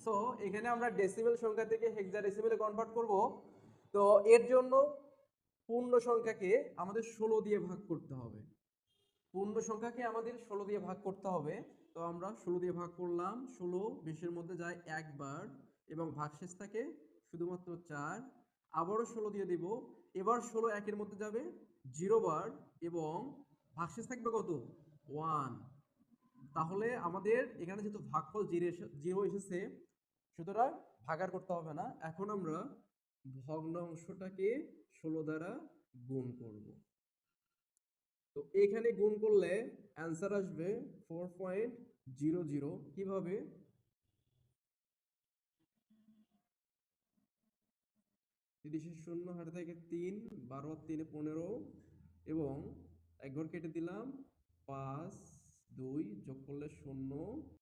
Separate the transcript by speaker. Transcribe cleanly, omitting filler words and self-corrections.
Speaker 1: So এখানে আমরা decimal সংখ্যা থেকে হেক্সাডেসিমেলে কনভার্ট করব। তো এর জন্য পূর্ণ সংখ্যাকে আমাদের 16 দিয়ে ভাগ করতে হবে। পূর্ণ সংখ্যাকে আমাদের 16 দিয়ে ভাগ করতে হবে। তো আমরা 16 দিয়ে ভাগ করলাম, 16 20-এর মধ্যে যায় একবার এবং ভাগশেষ থাকে শুধুমাত্র 4। আবারও 16 দিয়ে দিব, এবার 16 1-এর মধ্যে যাবে 0 বার এবং ভাগশেষ থাকবে কত? 1। তাহলে আমাদের এখানে যেহেতু ভাগফল 0 এসেছে, সুতরাং ভাগার করতে হবে না। এখন আমরা ভগ্নাংশটাকে 16 দ্বারা গুণ করব। তো এখানে গুণ করলে অ্যান্সার আসবে 4.00। কিভাবে? 30-0 হাতে থাকে 3, 12 আর 3 15 এবং এক ঘর কেটে দিলাম 5, 2 যোগ করলে 0।